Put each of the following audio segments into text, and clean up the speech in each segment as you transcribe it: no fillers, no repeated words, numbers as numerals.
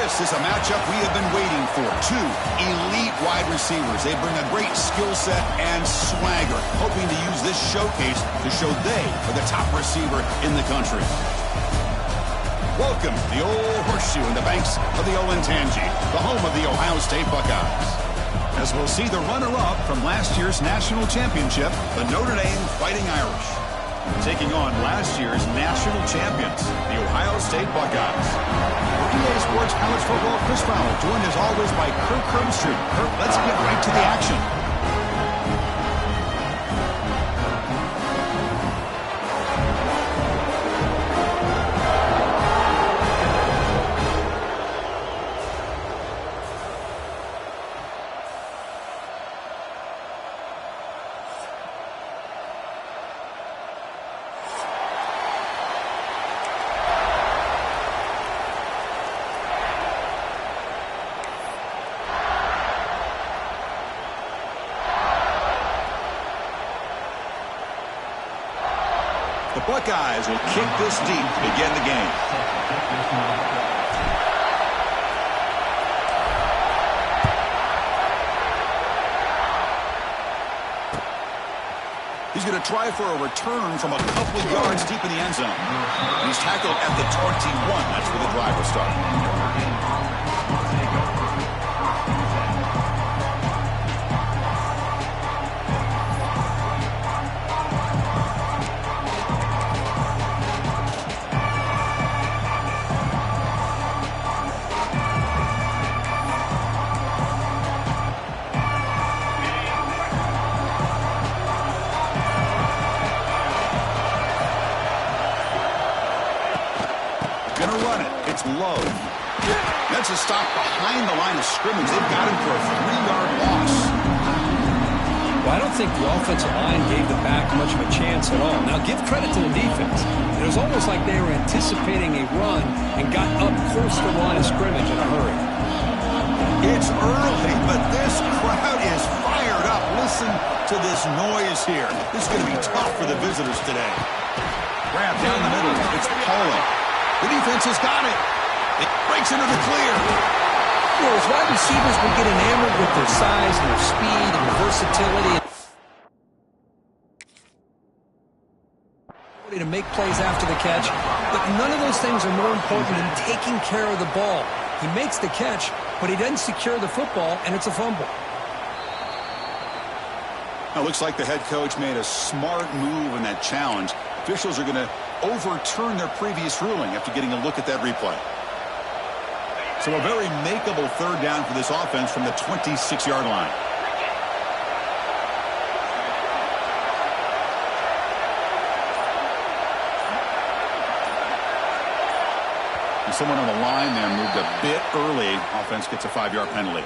This is a matchup we have been waiting for. Two elite wide receivers. They bring a great skill set and swagger, hoping to use this showcase to show they are the top receiver in the country. Welcome to the Old Horseshoe in the banks of the Olentangy, the home of the Ohio State Buckeyes. As we'll see the runner-up from last year's national championship, the Notre Dame Fighting Irish, taking on last year's national champions, the Ohio State Buckeyes. For EA Sports College Football, Chris Fowler, joined as always by Kirk Herbstreit. Kirk, let's get right to the action. The Buckeyes will kick this deep to begin the game. He's going to try for a return from a couple of yards deep in the end zone. He's tackled at the 21. That's where the drive will start. Low. That's a stop behind the line of scrimmage. They've got him for a 3-yard loss. Well, I don't think the offensive line gave the back much of a chance at all. Now, give credit to the defense. It was almost like they were anticipating a run and got up close to the line of scrimmage in a hurry. It's early, but this crowd is fired up. Listen to this noise here. This is going to be tough for the visitors today. Grab down the middle. It's Paula. The defense has got it. It breaks into the clear. You know, as wide receivers would get enamored with their size and their speed and their versatility to make plays after the catch, but none of those things are more important than taking care of the ball. He makes the catch, but he doesn't secure the football, and it's a fumble. Now, it looks like the head coach made a smart move in that challenge. Officials are going to overturn their previous ruling after getting a look at that replay. So a very makeable third down for this offense from the 26-yard line. And someone on the line there moved a bit early. Offense gets a 5-yard penalty.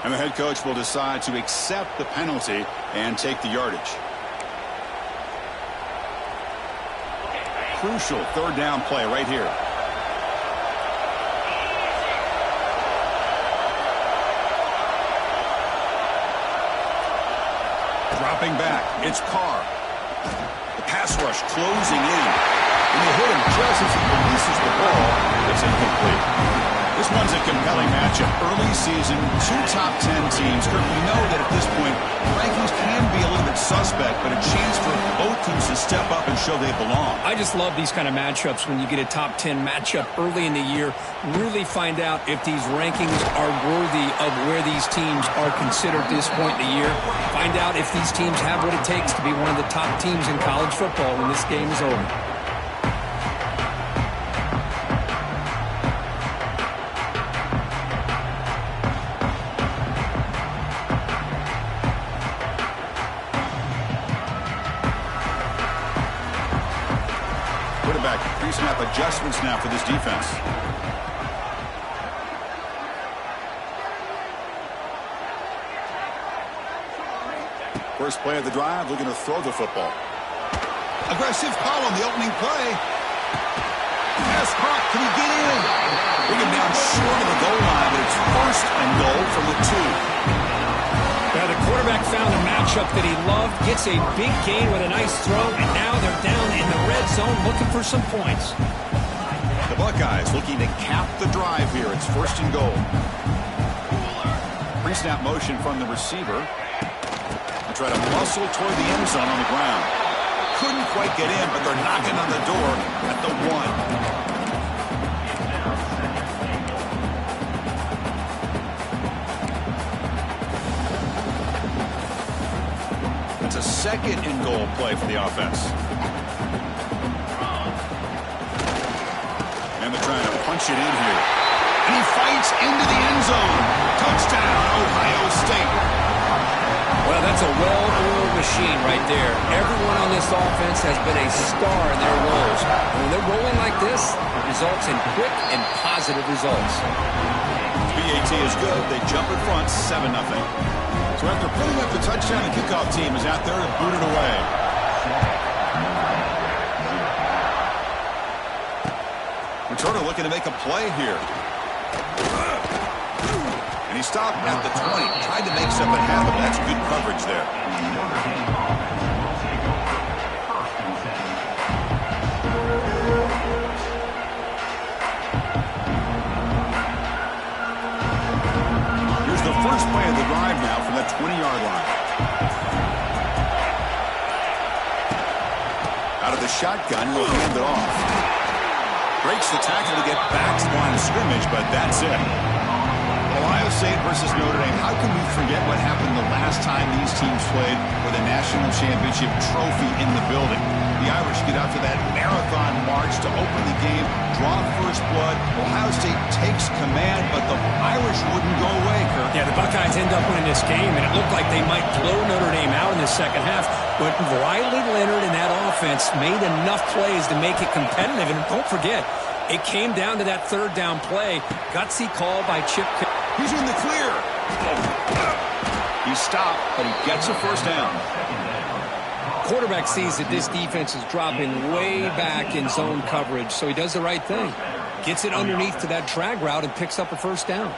And the head coach will decide to accept the penalty and take the yardage. Crucial third down play right here. Dropping back, it's Carr. The pass rush closing in. And they hit him just as he releases the ball. It's incomplete. This one's a compelling matchup. Early season, two top 10 teams. Kirk, we know that at this point, rankings can be a little bit suspect, but a chance for both teams to step up and show they belong. I just love these kind of matchups when you get a top 10 matchup early in the year. Really find out if these rankings are worthy of where these teams are considered at this point in the year. Find out if these teams have what it takes to be one of the top teams in college football when this game is over. Pre-snap adjustments now for this defense. First play of the drive, looking to throw the football. Aggressive call on the opening play. Pass caught. Can he get in? Bring him down short of the goal line, but it's first and goal from the 2. Now the quarterback found a matchup that he loved, gets a big gain with a nice throw, and now they're down in the red zone looking for some points. The The Buckeyes looking to cap the drive here. It's 1st and goal. Pre-snap motion from the receiver. They try to muscle toward the end zone on the ground. Couldn't quite get in, but they're knocking on the door at the 1. It's a 2nd and goal play for the offense. And they're trying to punch it in here. And he fights into the end zone. Touchdown, Ohio State. Well, that's a well-oiled machine right there. Everyone on this offense has been a star in their roles. And when they're rolling like this, it results in quick and positive results. BAT is good. They jump in front, 7-0. So after putting up the touchdown, the kickoff team is out there to boot it away. Returner looking to make a play here. And he stopped at the 20. Tried to make something happen. That's good coverage there. Here's the first play of the drive now from that 20-yard line. Out of the shotgun, he'll hand it off. Breaks the tackle to get back to the line of scrimmage, but that's it. Ohio State versus Notre Dame. How can we forget what happened the last time these teams played for the national championship trophy in the building? The Irish get out to that marathon march to open the game, draw first blood. Ohio State takes command, but the Irish wouldn't go away, Kirk. Yeah, the Buckeyes end up winning this game, and it looked like they might blow Notre Dame out in the second half. But Riley Leonard and that offense made enough plays to make it competitive. And don't forget, it came down to that 3rd down play. Gutsy call by Chip. He's in the clear. He stopped, but he gets a first down. Quarterback sees that this defense is dropping way back in zone coverage, so he does the right thing. Gets it underneath to that drag route and picks up a first down.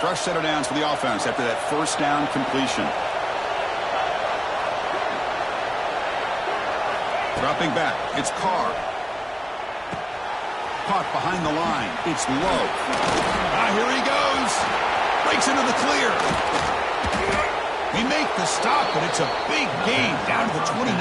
Fresh set of downs for the offense after that first down completion. Dropping back, it's Carr. Caught behind the line, it's low. Here he goes. Breaks into the clear. We make the stop, but it's a big gain down to the 29.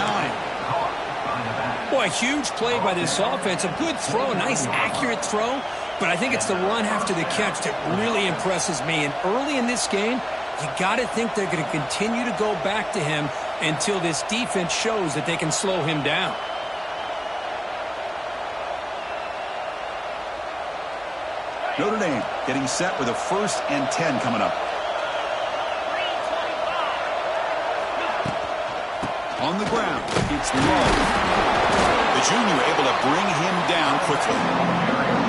Boy, huge play by this offense. A good throw, a nice accurate throw. But I think it's the run after the catch that really impresses me. And early in this game, you got to think they're going to continue to go back to him until this defense shows that they can slow him down. Notre Dame getting set with a 1st and 10 coming up. On the ground, it's low. The junior able to bring him down quickly.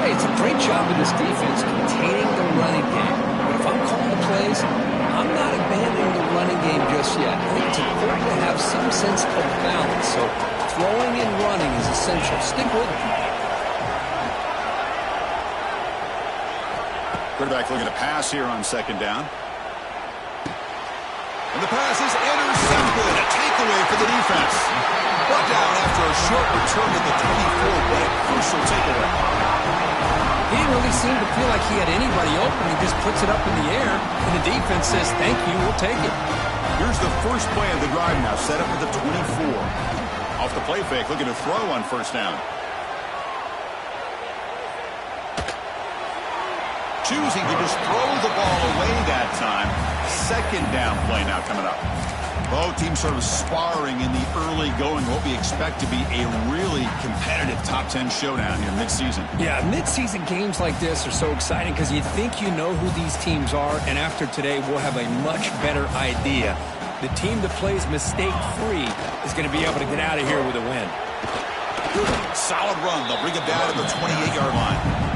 Hey, it's a great job of this defense containing the running game. But if I'm calling the plays, I'm not abandoning the running game just yet. I think it's important to have some sense of balance. So throwing and running is essential. Stick with it. Quarterback looking to pass here on 2nd down. And the pass is intercepted. A takeaway for the defense. Brought down after a short return to the 24, but a crucial takeaway. He didn't really seem to feel like he had anybody open. He just puts it up in the air, and the defense says, thank you, we'll take it. Here's the first play of the drive now, set up with the 24. Off the play fake, looking to throw on 1st down. Choosing to just throw the ball away that time. 2nd down play now coming up. Both teams sort of sparring in the early going. What we expect to be a really competitive top 10 showdown here midseason. Yeah, midseason games like this are so exciting because you think you know who these teams are, and after today we'll have a much better idea. The team that plays mistake-free is going to be able to get out of here with a win. Solid run. They'll bring it down to the 28-yard line.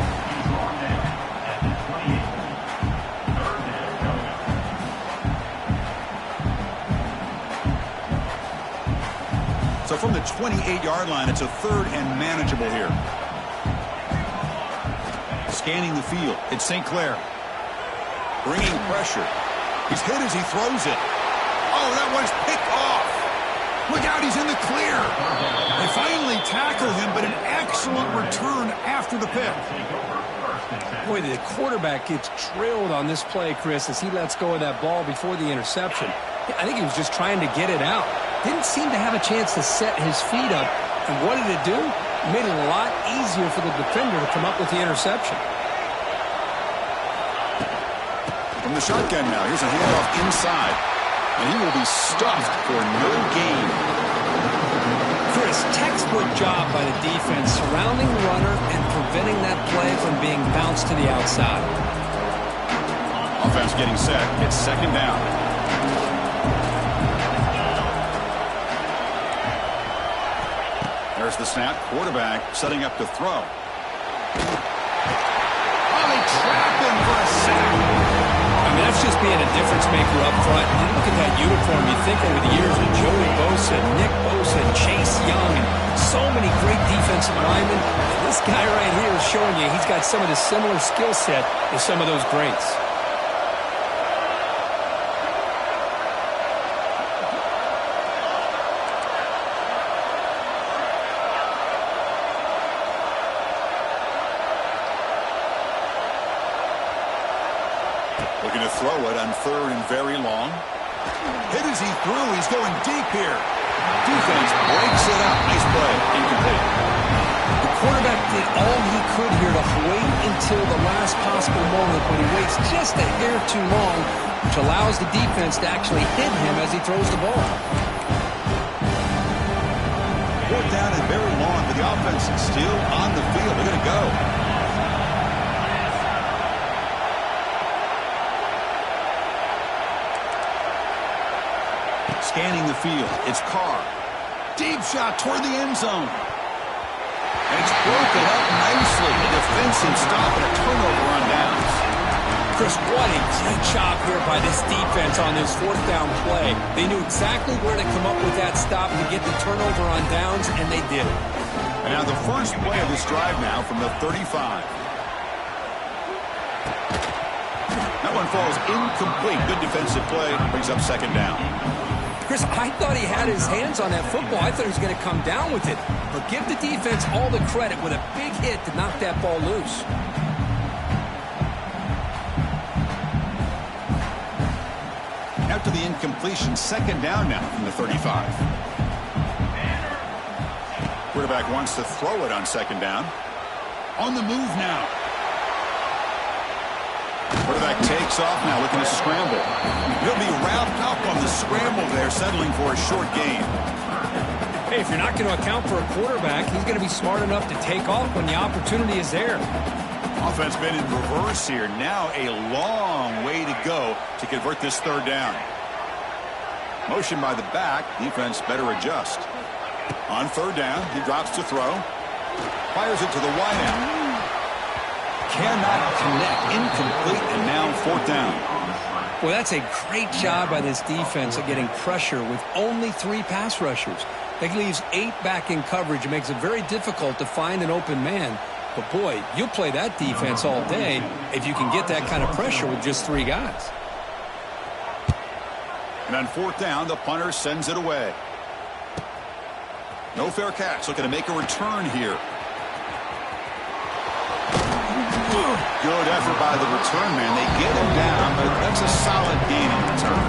So from the 28-yard line, it's a 3rd and manageable here. Scanning the field, it's St. Clair. Bringing pressure. He's hit as he throws it. Oh, that one's picked off. Look out, he's in the clear. They finally tackle him, but an excellent return after the pick. Boy, the quarterback gets drilled on this play, Chris, as he lets go of that ball before the interception. I think he was just trying to get it out. Didn't seem to have a chance to set his feet up. And what did it do? It made it a lot easier for the defender to come up with the interception. From the shotgun now, here's a handoff inside. And he will be stuffed for no gain. Chris, textbook job by the defense surrounding the runner and preventing that play from being bounced to the outside. Offense getting set. It's second down. There's the snap. Quarterback setting up to throw. Oh, they trap him for a sack. I mean, that's just being a difference maker up front. And you look at that uniform, you think over the years with Joey Bosa, Nick Bosa, Chase Young, and so many great defensive linemen. And this guy right here is showing you he's got some of the similar skill set as some of those greats. Looking to throw it on third and very long. Hit as he threw. He's going deep here. Defense breaks it up. Nice play. Incomplete. The quarterback did all he could here to wait until the last possible moment, but he waits just a hair too long, which allows the defense to actually hit him as he throws the ball. Fourth down and very long, but the offense is still on the field. They're going to go. Scanning the field. It's Carr. Deep shot toward the end zone. And it's broken up nicely. A defensive stop and a turnover on downs. Chris, what a great job here by this defense on this fourth down play. They knew exactly where to come up with that stop to get the turnover on downs, and they did it. And now the first play of this drive now from the 35. That one falls incomplete. Good defensive play. Brings up second down. Chris, I thought he had his hands on that football. I thought he was going to come down with it. But give the defense all the credit with a big hit to knock that ball loose. After the incompletion, second down now from the 35. Quarterback wants to throw it on second down. On the move now. Quarterback takes off now, looking to scramble. He'll be wrapped up on the scramble there, settling for a short gain. Hey, if you're not going to account for a quarterback, he's going to be smart enough to take off when the opportunity is there. Offense been in reverse here. Now a long way to go to convert this third down. Motion by the back. Defense better adjust. On third down, he drops to throw. Fires it to the wide end. Cannot connect. Incomplete, and now fourth down. Well, that's a great job by this defense at getting pressure with only 3 pass rushers. That leaves 8 back in coverage. It makes it very difficult to find an open man. But, boy, you'll play that defense all day if you can get that kind of pressure with just 3 guys. And on fourth down, the punter sends it away. No fair catch. Looking to make a return here. Good effort by the return man. They get him down, but that's a solid gain in return.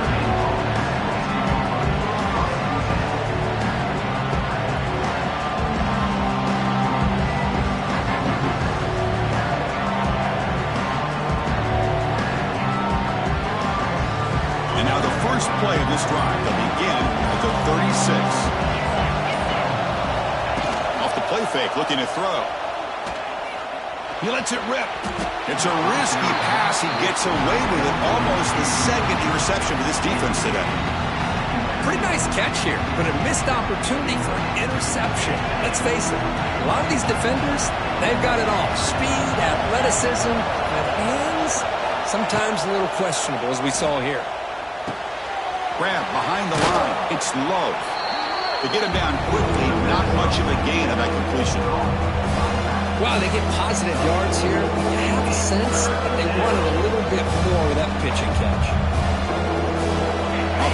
And now the first play of this drive. They'll begin at the 36. Off the play fake, looking to throw. He lets it rip. It's a risky pass. He gets away with it. Almost the second interception to this defense today. Pretty nice catch here, but a missed opportunity for an interception. Let's face it, a lot of these defenders, they've got it all. Speed, athleticism, but hands, sometimes a little questionable, as we saw here. Grab behind the line. It's low. To get him down quickly, not much of a gain of that completion. Wow, they get positive yards here. You have a sense that they wanted a little bit more with that pitch and catch.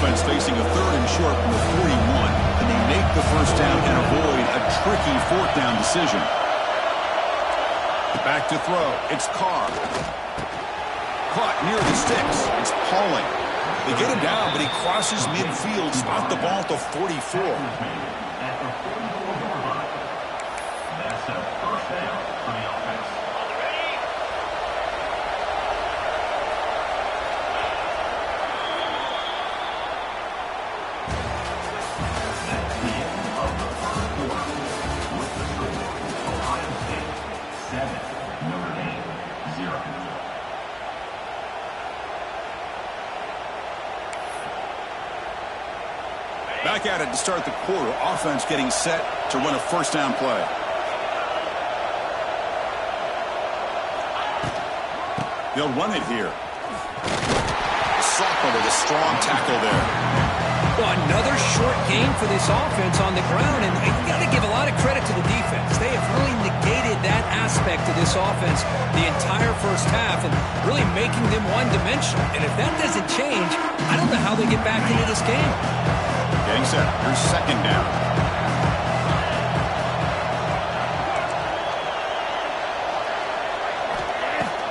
offense facing a 3rd and short from the 41. And they make the first down and avoid a tricky 4th down decision. Back to throw. It's Carr. Caught near the sticks. It's Pauling. They get him down, but he crosses midfield, spot the ball to 44. That's a first down for the offense. That's the end of the first quarter. With the score, Ohio State 7, Notre Dame 0. Back at it to start the quarter. Offense getting set to run a first down play. They'll run it here. Soccer with a strong tackle there. Well, another short game for this offense on the ground, and you got to give a lot of credit to the defense. They have really negated that aspect of this offense the entire first half and really making them one-dimensional. And if that doesn't change, I don't know how they get back into this game. Getting set. Here's second down.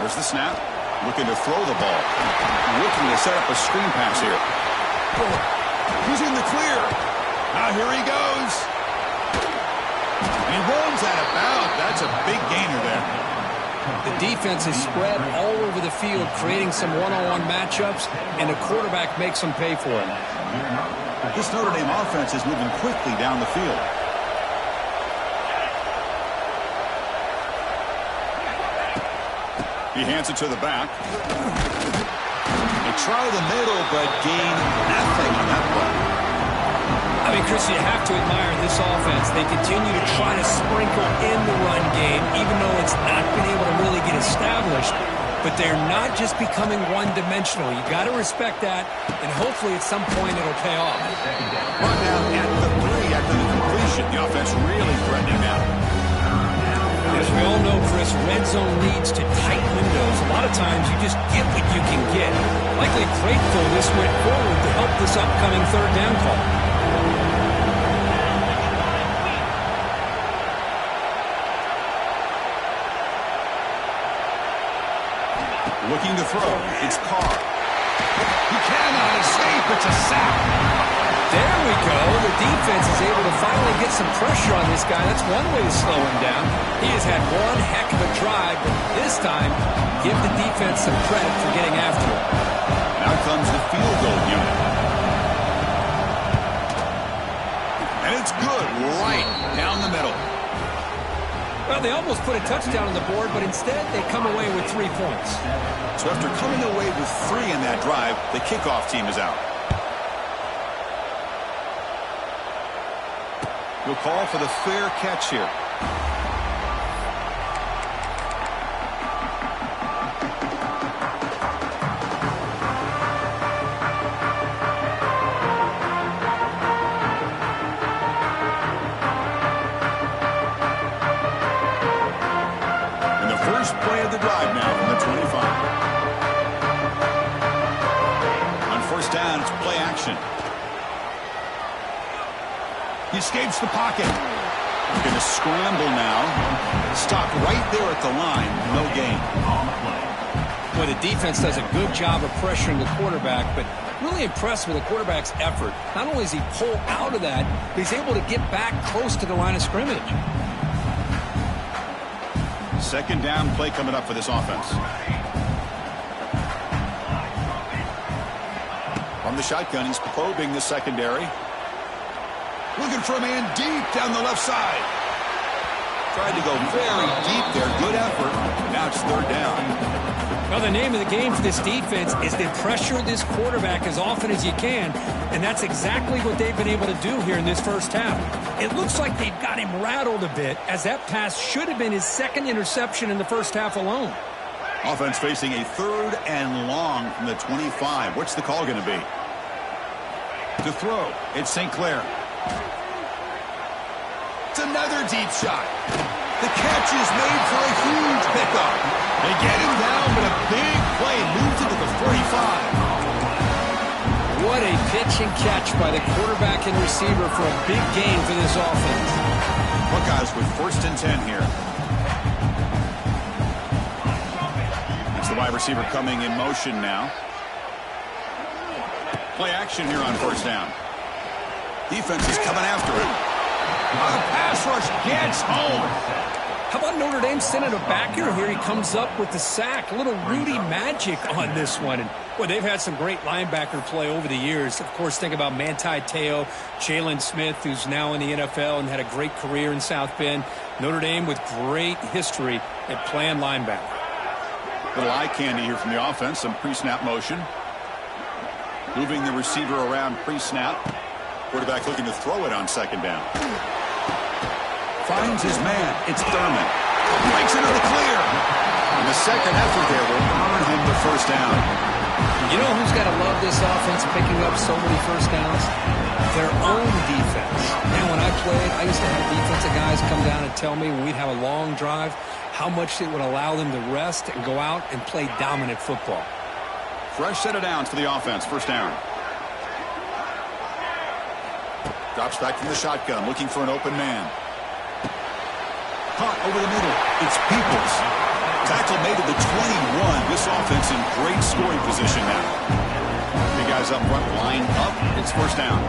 There's the snap. Looking to throw the ball. Looking to set up a screen pass here. He's in the clear. Now here he goes. And he runs out of bounds. That's a big gainer there. The defense is spread all over the field, creating some one-on-one matchups, and the quarterback makes them pay for it. This Notre Dame offense is moving quickly down the field. He hands it to the back. They try the middle, but gain nothing on that play. I mean, Chris, you have to admire this offense. They continue to try to sprinkle in the run game, even though it's not been able to really get established. But they're not just becoming one-dimensional. You got to respect that, and hopefully at some point it'll pay off. Run down at the 3 after the completion. The offense really threatening now. As we all know, Chris, red zone leads to tight windows. A lot of times you just get what you can get. Likely grateful this went forward to help this upcoming 3rd down call. Looking to throw. It's Carr. He cannot escape. It's a sack. There we go. The defense is able to finally get some pressure on this guy. That's one way to slow him down. He has had one heck of a drive, but this time, give the defense some credit for getting after him. Now comes the field goal unit. And it's good. Right down the middle. Well, they almost put a touchdown on the board, but instead they come away with 3 points. So after coming away with 3 in that drive, the kickoff team is out. We'll call for the fair catch here. And the first play of the drive now from the 25. On first down, it's play action. He escapes the pocket. He's going to scramble now. Stop right there at the line. No gain. Well, the defense does a good job of pressuring the quarterback, but really impressed with the quarterback's effort. Not only does he pull out of that, but he's able to get back close to the line of scrimmage. Second down play coming up for this offense. From the shotgun, he's probing the secondary. Looking for a man deep down the left side. Tried to go very deep there. Good effort. Now it's 3rd down. Well, the name of the game for this defense is to pressure this quarterback as often as you can, and that's exactly what they've been able to do here in this first half. It looks like they've got him rattled a bit, as that pass should have been his 2nd interception in the first half alone. Offense facing a 3rd and long from the 25. What's the call going to be? To throw, it's St. Clair. It's another deep shot. The catch is made for a huge pickup. They get him down, but a big play moves into the 45. What a pitch and catch by the quarterback and receiver for a big gain for this offense. Buckeyes with 1st and 10 here. That's the wide receiver coming in motion now. Play action here on 1st down. Defense is coming after it. The pass rush gets home. How about Notre Dame sending a backer here? He comes up with the sack. A little Rudy magic on this one. And boy, they've had some great linebacker play over the years. Of course, think about Manti Te'o, Jalen Smith, who's now in the NFL and had a great career in South Bend. Notre Dame with great history at playing linebacker. Little eye candy here from the offense. Some pre-snap motion. Moving the receiver around pre-snap. Quarterback looking to throw it on 2nd down. Finds his man. It's Thurman. Breaks into the clear. And the second effort there will earn him the 1st down. You know who's got to love this offense picking up so many 1st downs? Their own defense. Man, when I played, I used to have defensive guys come down and tell me when we'd have a long drive how much it would allow them to rest and go out and play dominant football. Fresh set of downs for the offense. 1st down. Drops back from the shotgun, looking for an open man. Caught over the middle. It's Peoples. Tackle made at the 21. This offense in great scoring position now. The guys up front line up. It's 1st down.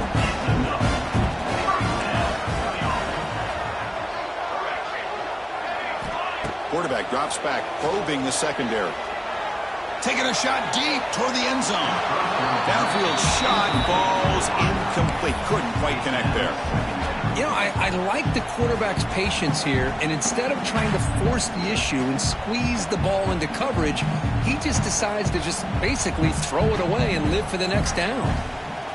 Quarterback drops back, probing the secondary. Taking a shot deep toward the end zone. Downfield shot, falls incomplete. Couldn't quite connect there. You know, I like the quarterback's patience here, and instead of trying to force the issue and squeeze the ball into coverage, he just decides to just basically throw it away and live for the next down.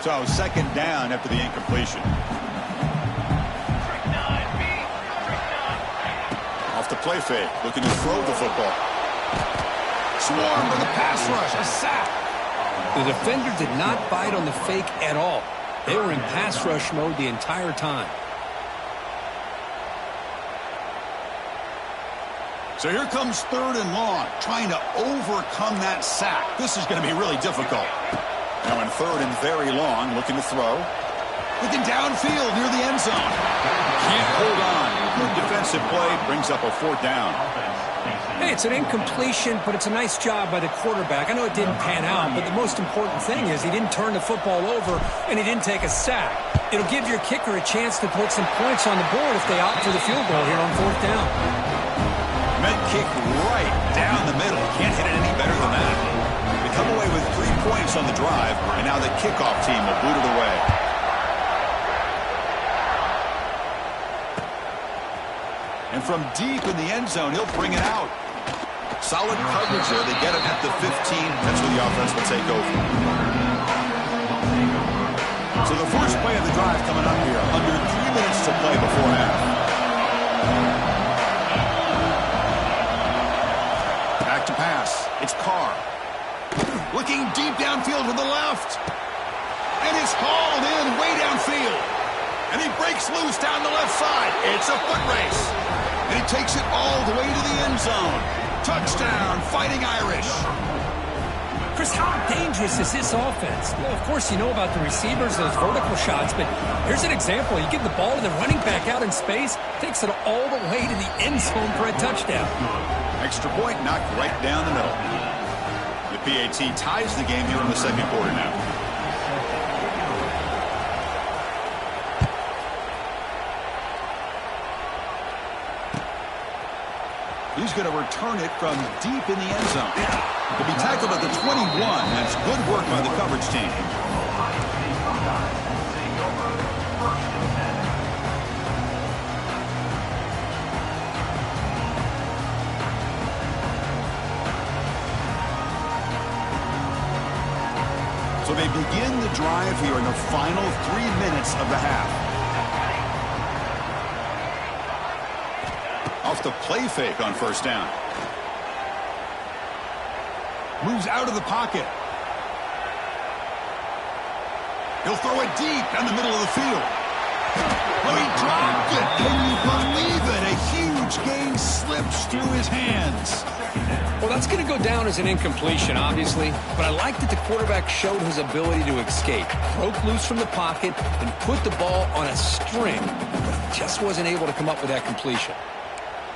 So 2nd down after the incompletion. Off the play fake, looking to throw the football. Swarm with a pass rush, a sack. The defender did not bite on the fake at all. They were in pass rush mode the entire time. So here comes 3rd and long, trying to overcome that sack. This is going to be really difficult. Now in 3rd and very long, looking to throw. Looking downfield near the end zone. Can't hold on. Good defensive play, brings up a 4th down. Hey, it's an incompletion, but it's a nice job by the quarterback. I know it didn't pan out, but the most important thing is he didn't turn the football over and he didn't take a sack. It'll give your kicker a chance to put some points on the board if they opt for the field goal here on 4th down. Meant kick right down the middle. Can't hit it any better than that. They come away with 3 points on the drive, and now the kickoff team will boot it away. And from deep in the end zone, he'll bring it out. Solid coverage there. They get it at the 15. That's where the offense will take over. So the first play of the drive coming up here. Under 3 minutes to play before half. Back to pass. It's Carr. Looking deep downfield to the left. And it's hauled in way downfield. And he breaks loose down the left side. It's a foot race. And he takes it all the way to the end zone. Touchdown, Fighting Irish. Chris, how dangerous is this offense? Well, of course, you know about the receivers, those vertical shots, but here's an example. You give the ball to the running back out in space, takes it all the way to the end zone for a touchdown. Extra point knocked right down the middle. The PAT ties the game here in the 2nd quarter now. He's going to return it from deep in the end zone. To be tackled at the 21. That's good work by the coverage team. So they begin the drive here in the final 3 minutes of the half. Off the play fake on 1st down. Moves out of the pocket. He'll throw it deep down the middle of the field. Oh, he dropped it. Can you believe it? A huge huge gain slips through his hands. Well, that's going to go down as an incompletion, obviously, but I like that the quarterback showed his ability to escape, broke loose from the pocket, and put the ball on a string, but he just wasn't able to come up with that completion.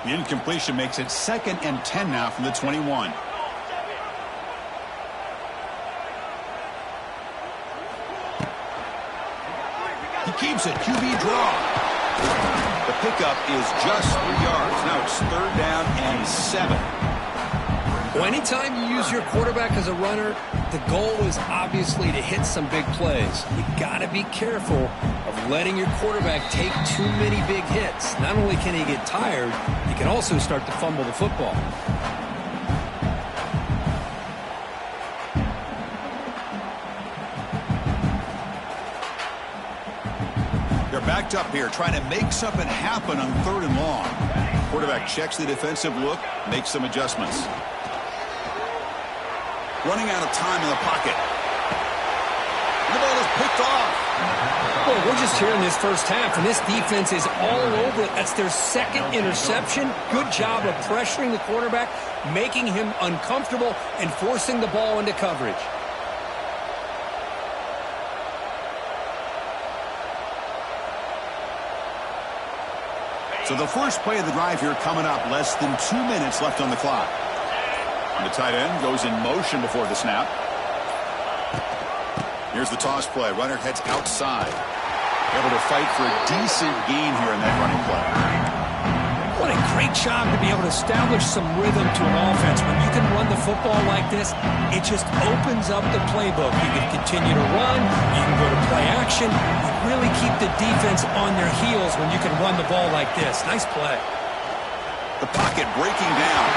The incompletion makes it 2nd and 10 now from the 21. He keeps it, QB draw. The pickup is just 3 yards. Now it's 3rd down and 7. Well, anytime you use your quarterback as a runner, the goal is obviously to hit some big plays. You got to be careful of letting your quarterback take too many big hits. Not only can he get tired, he can also start to fumble the football. They're backed up here, trying to make something happen on 3rd and long. Quarterback checks the defensive look, makes some adjustments. Running out of time in the pocket. The ball is picked off. Well, we're just here in this first half, and this defense is all over it. That's their 2nd interception. Good job of pressuring the quarterback, making him uncomfortable, and forcing the ball into coverage. So the first play of the drive here coming up, less than 2 minutes left on the clock. And the tight end goes in motion before the snap. Here's the toss play. Runner heads outside. Able to fight for a decent gain here in that running play. What a great job to be able to establish some rhythm to an offense. When you can run the football like this, it just opens up the playbook. You can continue to run. You can go to play action. You really keep the defense on their heels when you can run the ball like this. Nice play. The pocket breaking down.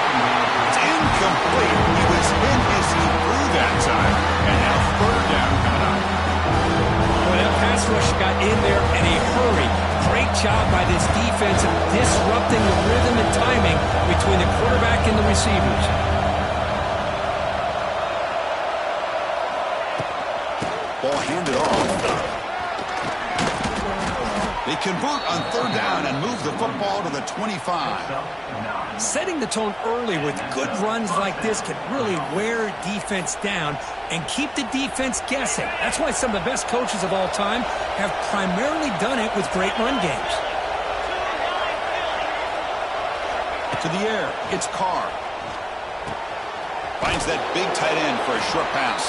It's incomplete. He was hit as he threw that time. And now 3rd down coming up. Well, that pass rush got in there in a hurry. Great job by this defense of disrupting the rhythm and timing between the quarterback and the receivers. Ball handed off. They convert on 3rd down and move the football to the 25. Setting the tone early with good runs like this can really wear defense down and keep the defense guessing. That's why some of the best coaches of all time have primarily done it with great run games. To the air, it's Carr. Finds that big tight end for a short pass.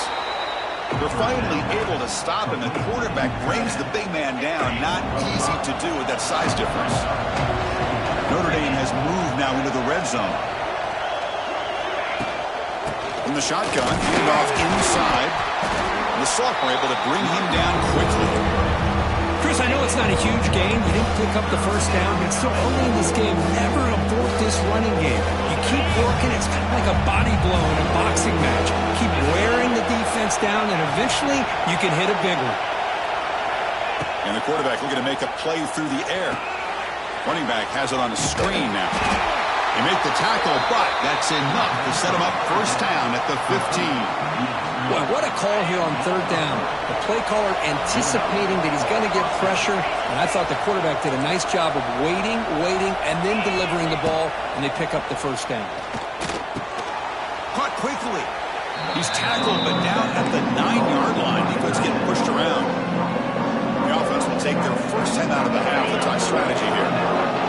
They're finally able to stop him. The quarterback brings the big man down. Not easy to do with that size difference. Notre Dame has moved now into the red zone. From the shotgun, handed off inside. The sophomore able to bring him down quickly. Chris, I know it's not a huge game. You didn't pick up the first down, but it's still early in this game. Never abort this running game. You keep working. It's kind of like a body blow in a boxing match. Keep wearing the defense down, and eventually you can hit a big one. And the quarterback looking to make a play through the air. Running back has it on the screen now. They make the tackle, but that's enough to set him up 1st down at the 15. Boy, what a call here on 3rd down. The play caller anticipating that he's going to get pressure, and I thought the quarterback did a nice job of waiting, and then delivering the ball, and they pick up the 1st down. Caught quickly. He's tackled, but down at the 9-yard line. Defense getting pushed around. The offense will take their first time out of the half. The top strategy here.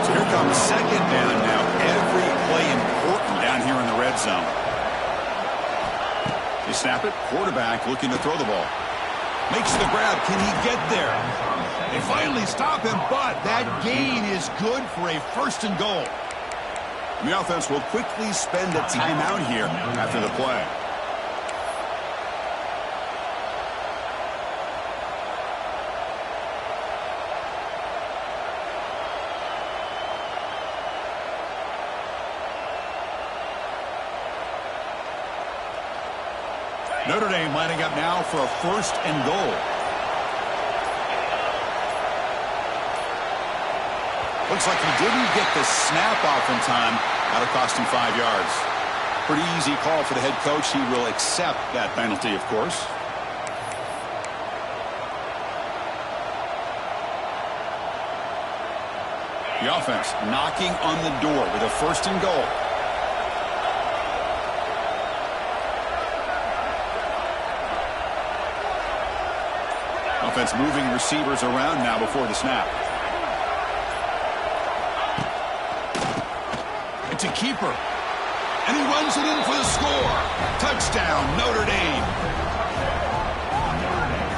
So here comes 2nd down now. Every play important down here in the red zone. They snap it. Quarterback looking to throw the ball. Makes the grab. Can he get there? They finally stop him, but that gain is good for a 1st and goal. The offense will quickly spend a timeout here after the play. Notre Dame lining up now for a 1st and goal. Looks like he didn't get the snap off in time. That'll cost him 5 yards. Pretty easy call for the head coach. He will accept that penalty, of course. The offense knocking on the door with a 1st and goal. Offense moving receivers around now before the snap. It's a keeper. And he runs it in for the score. Touchdown, Notre Dame.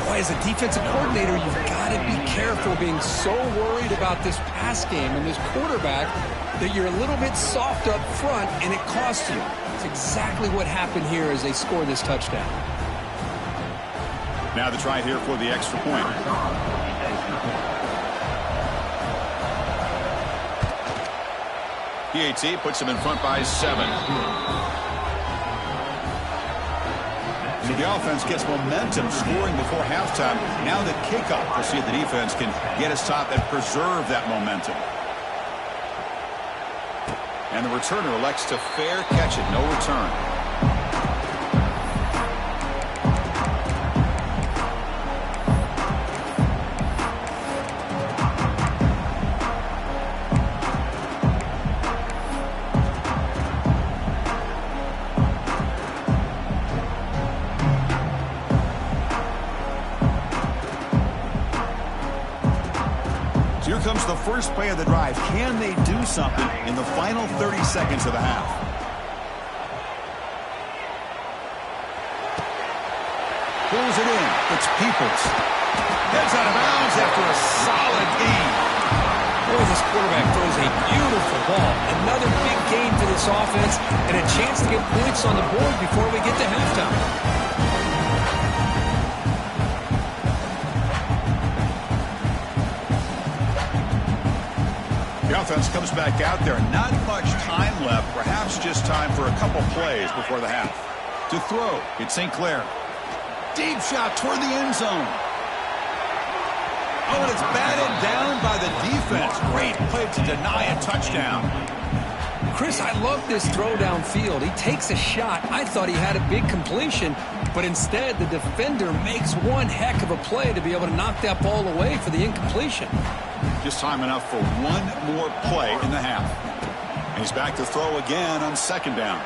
Boy, as a defensive coordinator, you've got to be careful being so worried about this pass game and this quarterback that you're a little bit soft up front and it costs you. It's exactly what happened here as they score this touchdown. Now the try here for the extra point. PAT puts him in front by 7. So the offense gets momentum scoring before halftime. Now the kickoff. We'll see if the defense can get his top and preserve that momentum. And the returner elects to fair catch it. No return. Here comes the first play of the drive. Can they do something in the final 30 seconds of the half? Pulls it in. It's Peoples. Heads out of bounds after a solid gain. Boy, this quarterback throws a beautiful ball. Another big gain for this offense and a chance to get points on the board before we get to halftime. The offense comes back out there. Not much time left. Perhaps just time for a couple plays before the half. To throw, it's St. Clair. Deep shot toward the end zone. Oh, and it's batted down by the defense. Great play to deny a touchdown. Chris, I love this throw downfield. He takes a shot. I thought he had a big completion, but instead the defender makes one heck of a play to be able to knock that ball away for the incompletion. Just time enough for one more play in the half. And he's back to throw again on 2nd down.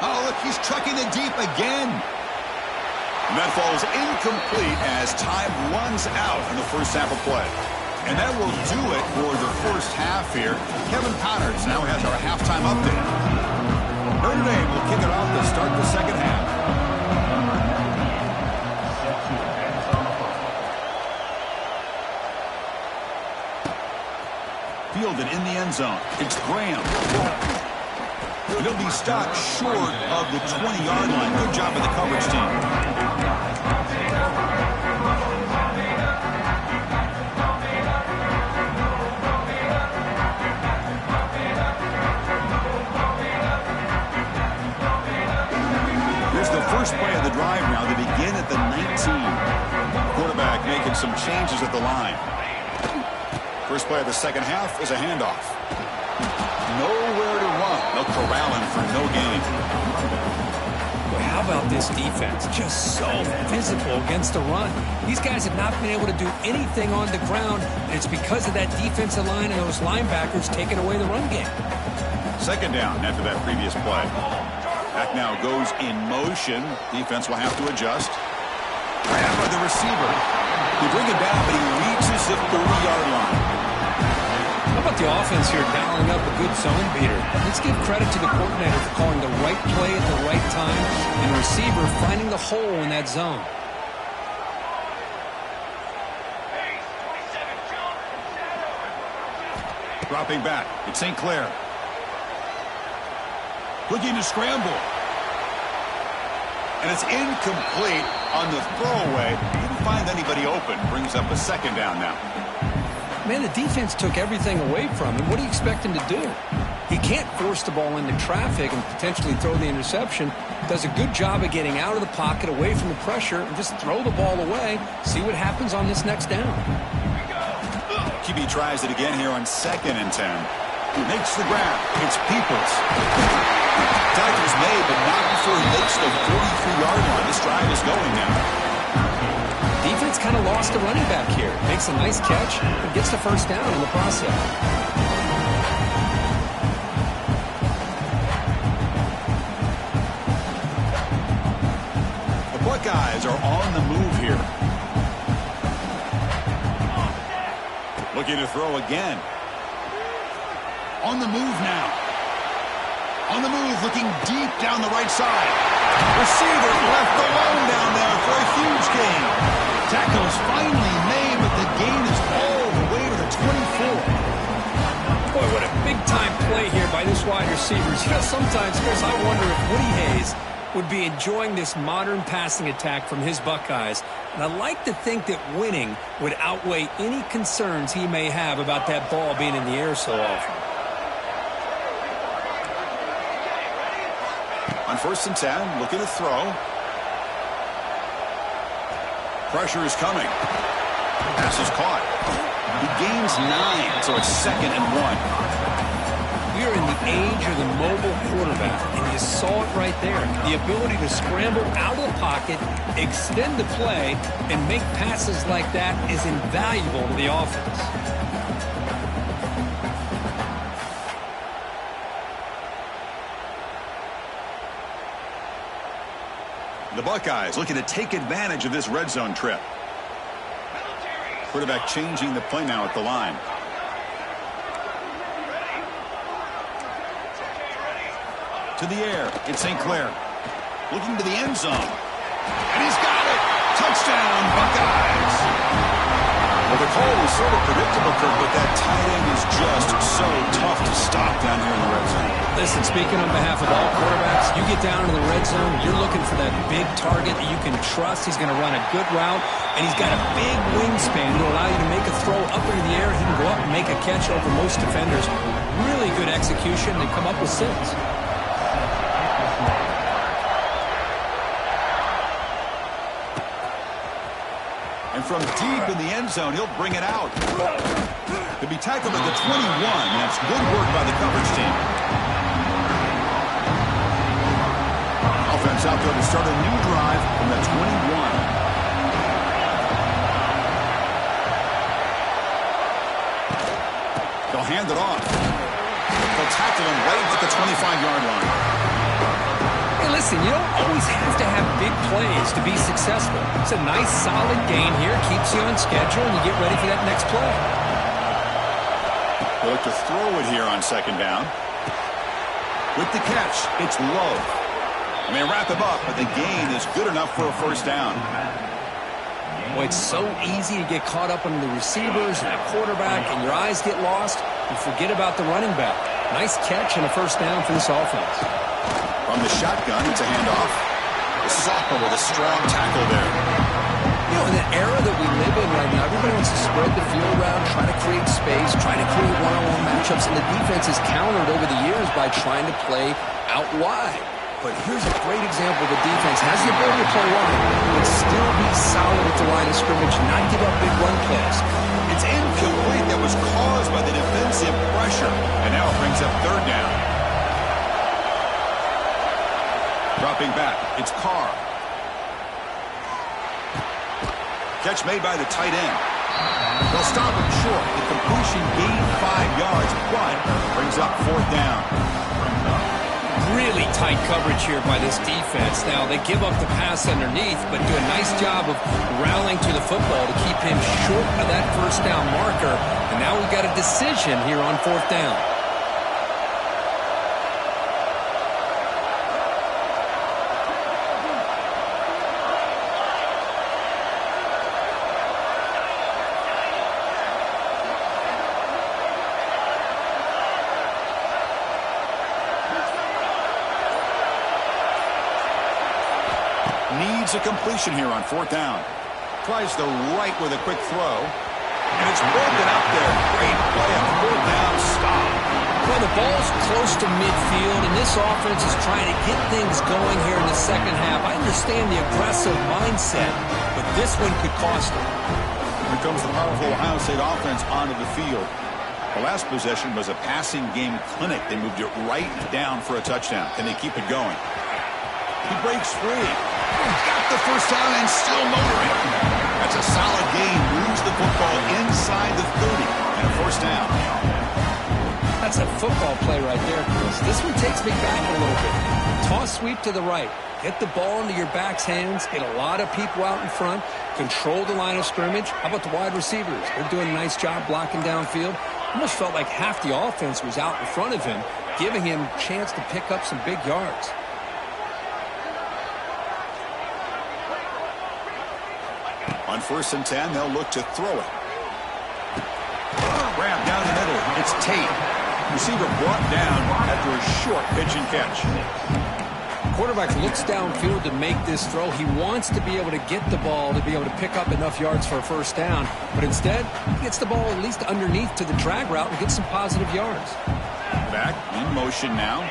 Oh, look, he's trucking it deep again. And that falls incomplete as time runs out in the first half of play. And that will do it for the first half here. Kevin Connors now has our halftime update. Notre Dame will kick it off to start the second half. Fielded in the end zone. It's Graham. It'll be stopped short of the 20-yard line. Good job of the coverage team. Here's the first play of the drive now. They begin at the 19. Quarterback making some changes at the line. First play of the second half is a handoff. Nowhere to run. They'll corral him for no gain. Boy, how about this defense? Just so physical against the run. These guys have not been able to do anything on the ground, and it's because of that defensive line and those linebackers taking away the run game. 2nd down after that previous play. Back now goes in motion. Defense will have to adjust. Grab by the receiver. They bring it down, but he reaches the 40-yard line. How about the offense here dialing up a good zone beater? Let's give credit to the coordinator for calling the right play at the right time and the receiver finding the hole in that zone. Dropping back. It's St. Clair. Looking to scramble. And it's incomplete on the throwaway. Didn't find anybody open. Brings up a 2nd down now. Man, the defense took everything away from him. What do you expect him to do? He can't force the ball into traffic and potentially throw the interception. Does a good job of getting out of the pocket, away from the pressure, and just throw the ball away. See what happens on this next down. QB tries it again here on 2nd and 10. He makes the grab. It's Peoples. Tackle's made, but not before he makes the 43-yard line. This drive is going now. Defense kind of lost lost a running back here. Makes a nice catch and gets the first down in the process. The Buckeyes are on the move here. Looking to throw again. On the move now. On the move, looking deep down the right side. Receiver left alone down there for a huge gain. Tackle's finally made, but the gain is all the way to the 24. Boy, what a big-time play here by this wide receiver. You know, sometimes, Chris, I wonder if Woody Hayes would be enjoying this modern passing attack from his Buckeyes. And I like to think that winning would outweigh any concerns he may have about that ball being in the air so often. On 1st and 10, looking to throw. Pressure is coming. Pass is caught. He gains 9, so it's 2nd and 1. We are in the age of the mobile quarterback, and you saw it right there. The ability to scramble out of the pocket, extend the play, and make passes like that is invaluable to the offense. The Buckeyes looking to take advantage of this red zone trip. Quarterback changing the play now at the line. To the air, it's St. Clair. Looking to the end zone. And he's got it! Touchdown, Buckeyes! Well, the call was sort of predictable, Kirk, but that tight end is just so tough to stop down here in the red zone. Listen, speaking on behalf of all quarterbacks, you get down into the red zone, you're looking for that big target that you can trust. He's going to run a good route, and he's got a big wingspan to allow you to make a throw up into the air. He can go up and make a catch over most defenders. Really good execution. They come up with 6. And from deep in the end zone, he'll bring it out. He'll be tackled at the 21. That's good work by the coverage team. Offense out there to start a new drive from the 21. They'll hand it off. They'll tackle him right at the 25-yard line. Hey, listen, you don't always have to have big plays to be successful. It's a nice, solid gain here. Keeps you on schedule, and you get ready for that next play. They look to throw it here on 2nd down. With the catch, it's low. And they wrap him up, but the gain is good enough for a 1st down. Boy, it's so easy to get caught up on the receivers and the quarterback, and your eyes get lost. You forget about the running back. Nice catch and a 1st down for this offense. From the shotgun, it's a handoff. The sophomore with a strong tackle there. You know, in the era that we live in right now, everybody wants to spread the field around, try to create space, try to create one-on-one matchups, and the defense has countered over the years by trying to play out wide. But here's a great example. The defense has the ability to play wide, but still be solid at the line of scrimmage, not give up big run plays. It's incomplete. That was caused by the defensive pressure. And now it brings up 3rd down. Dropping back, it's Carr. Catch made by the tight end. They'll stop him short. The completion gained 5 yards, but brings up 4th down. Really tight coverage here by this defense. Now, they give up the pass underneath, but do a nice job of rallying to the football to keep him short of that 1st down marker. And now we've got a decision here on 4th down. Needs a completion here on 4th down. Tries the right with a quick throw. And it's broken up there. Great play on 4th down stop. Well, the ball's close to midfield, and this offense is trying to get things going here in the 2nd half. I understand the aggressive mindset, but this one could cost them. Here comes the powerful Ohio State offense onto the field. The last possession was a passing game clinic. They moved it right down for a touchdown. Can they keep it going? He breaks free. Got the 1st down and still motoring. That's a solid gain That's a football play right there, Chris. This one takes me back a little bit. Toss sweep to the right. Get the ball into your back's hands. Get a lot of people out in front. Control the line of scrimmage. How about the wide receivers? They're doing a nice job blocking downfield. Almost felt like half the offense was out in front of him, giving him a chance to pick up some big yards. On 1st and 10, they'll look to throw it. Grab down the middle. It's Tate. Receiver brought down after a short pitch and catch. Quarterback looks downfield to make this throw. He wants to be able to get the ball to be able to pick up enough yards for a first down. But instead, he gets the ball at least underneath to the drag route and gets some positive yards. Back in motion now.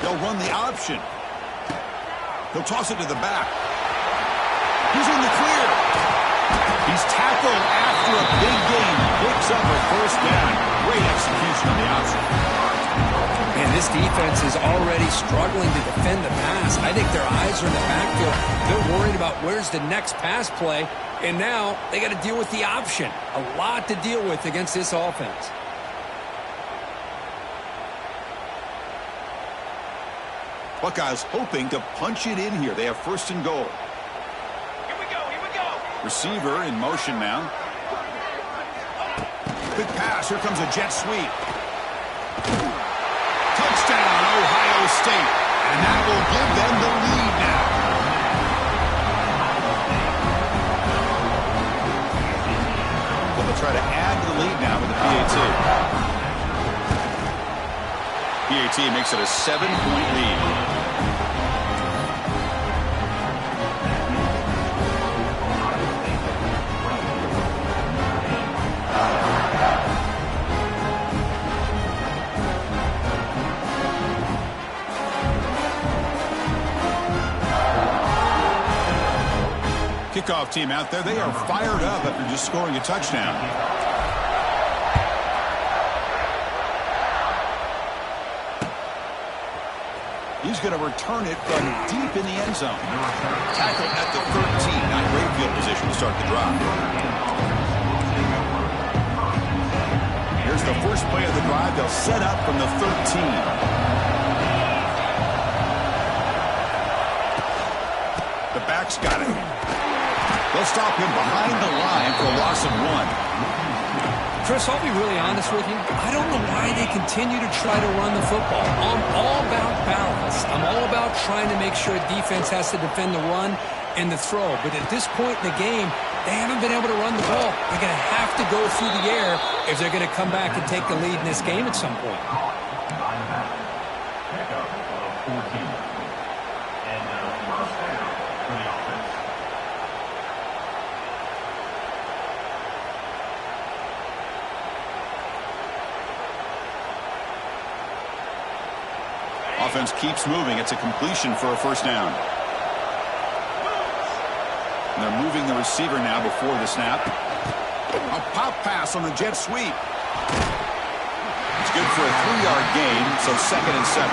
They'll run the option. He'll toss it to the back. He's in the clear. He's tackled after a big gain. Picks up a first down. Great execution on the option. Man, this defense is already struggling to defend the pass. I think their eyes are in the backfield. They're worried about where's the next pass play. And now they got to deal with the option. A lot to deal with against this offense. Buckeyes hoping to punch it in here. They have 1st and goal. Here we go. Receiver in motion now. Quick pass. Here comes a jet sweep. Touchdown, Ohio State. And that will give them the lead now. They'll try to add to the lead now with the PAT. PAT makes it a 7-point lead. Kickoff team out there. They are fired up after just scoring a touchdown. He's going to return it from deep in the end zone. Tackled at the 13. Not great field position to start the drive. Here's the first play of the drive. They'll set up from the 13. The back's got it. They'll stop him behind the line for a loss of 1. Chris, I'll be really honest with you. I don't know why they continue to try to run the football. I'm all about balance. I'm all about trying to make sure defense has to defend the run and the throw. But at this point in the game, they haven't been able to run the ball. They're going to have to go through the air if they're going to come back and take the lead in this game at some point. Offense keeps moving. It's a completion for a first down. And they're moving the receiver now before the snap. A pop pass on the jet sweep. It's good for a 3-yard gain, so 2nd and 7.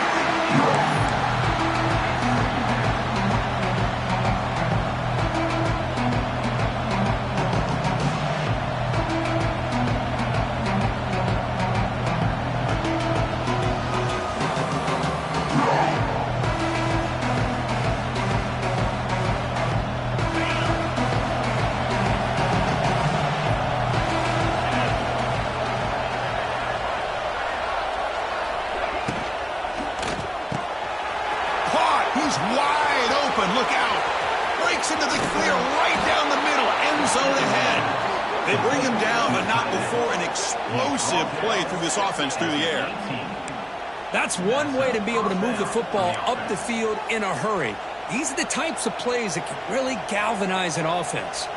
Offense through the air. That's one way to be able to move the football up the field in a hurry. These are the types of plays that can really galvanize an offense.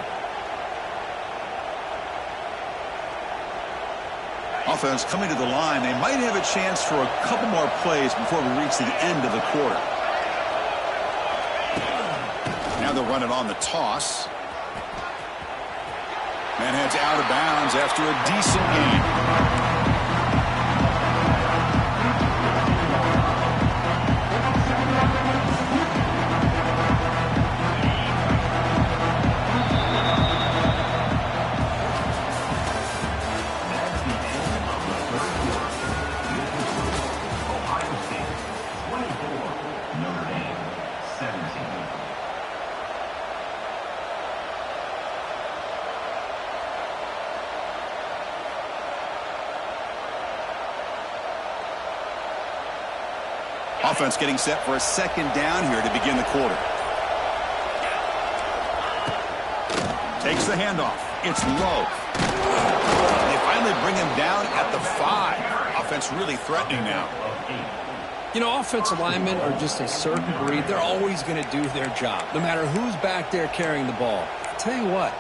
Offense coming to the line. They might have a chance for a couple more plays before we reach the end of the quarter. Now they'll run it on the toss. Man heads out of bounds after a decent game. Offense getting set for a second down here to begin the quarter. Takes the handoff. It's low. They finally bring him down at the 5. Offense really threatening now. You know, offensive linemen are just a certain breed. They're always going to do their job, no matter who's back there carrying the ball. I'll tell you what,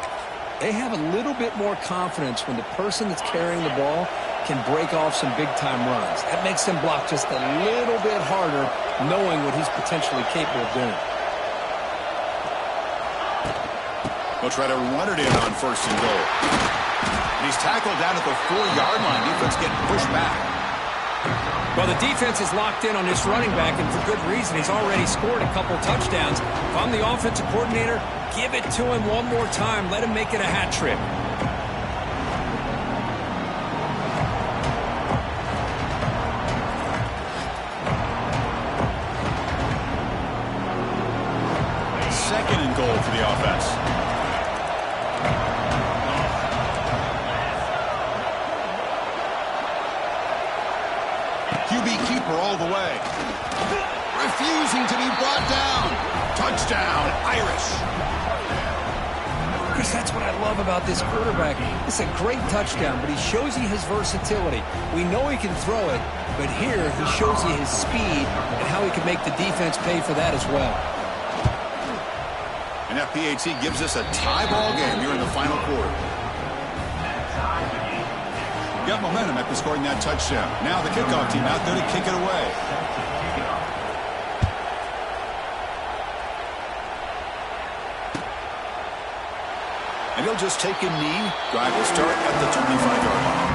they have a little bit more confidence when the person that's carrying the ball can break off some big-time runs. That makes them block just a little bit harder, knowing what he's potentially capable of doing. He'll try to run it in on 1st and goal. He's tackled down at the 4-yard line. Defense getting pushed back. Well, the defense is locked in on this running back, and for good reason. He's already scored a couple touchdowns. If I'm the offensive coordinator, give it to him one more time. Let him make it a hat trick. Second and goal for the offense. QB keeper all the way. Refusing to be brought down. Touchdown, Irish. Chris, that's what I love about this quarterback. It's a great touchdown, but he shows you his versatility. We know he can throw it, but here he shows you his speed and how he can make the defense pay for that as well. And that PAT gives us a tie ball game here in the final quarter. Got momentum after scoring that touchdown. Now the kickoff team out there to kick it away. And he'll just take a knee. Drive will start at the 25-yard line.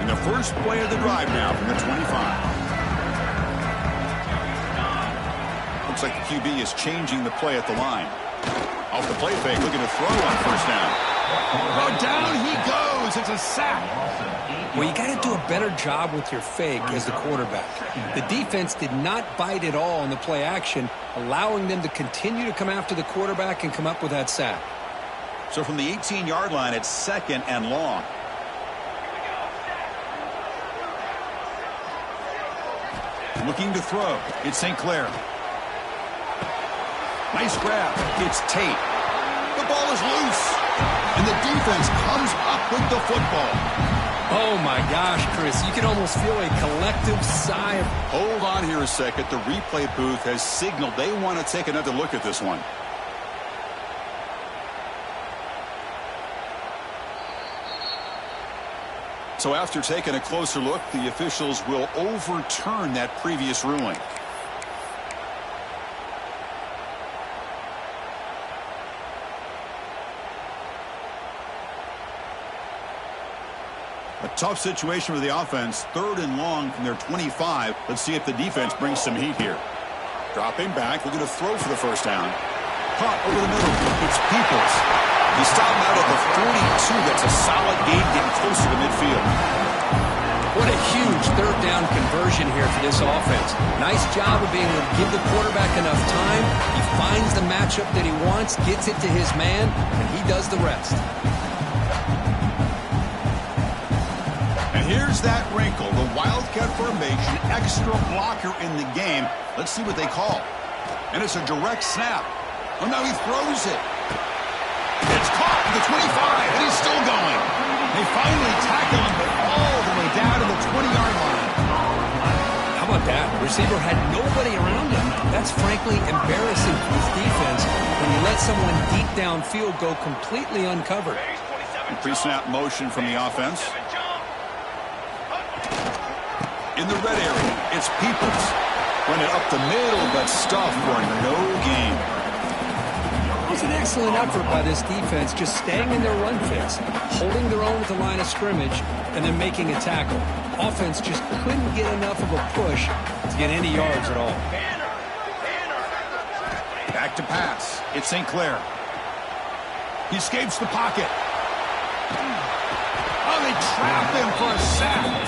And the first play of the drive now from the 25. Looks like the QB is changing the play at the line. Off the play fake, looking to throw on 1st down. Oh, down he goes. It's a sack. Well, you got to do a better job with your fake as the quarterback. The defense did not bite at all in the play action, allowing them to continue to come after the quarterback and come up with that sack. So from the 18-yard line, it's 2nd and long. Looking to throw. It's St. Clair. Nice grab. It's Tate. The ball is loose. And the defense comes up with the football. Oh, my gosh, Chris. You can almost feel a collective sigh of... Hold on here a second. The replay booth has signaled they want to take another look at this one. So after taking a closer look, the officials will overturn that previous ruling. A tough situation for the offense. 3rd and long from their 25. Let's see if the defense brings some heat here. Dropping back, looking to throw for the 1st down. Pop over the middle. It's Peoples. He stopped out at the 42. That's a solid gain, getting closer to midfield. What a huge 3rd down conversion here for this offense. Nice job of being able to give the quarterback enough time. He finds the matchup that he wants, gets it to his man, and he does the rest. And here's that wrinkle, the Wildcat formation, extra blocker in the game. Let's see what they call. And it's a direct snap. Oh, now he throws it. It's caught at the 25, and he's still going. They finally tackle him, but all the way down to the 20-yard line. How about that? The receiver had nobody around him. That's frankly embarrassing for his defense when you let someone deep downfield go completely uncovered. Pre-snap motion from the offense. In the red area, it's Peoples. Running up the middle, but stuffed for no gain. It was an excellent effort by this defense, just staying in their run fits, holding their own at the line of scrimmage, and then making a tackle. Offense just couldn't get enough of a push to get any yards at all. Back to pass. It's St. Clair. He escapes the pocket. Oh, they trap him for a sack.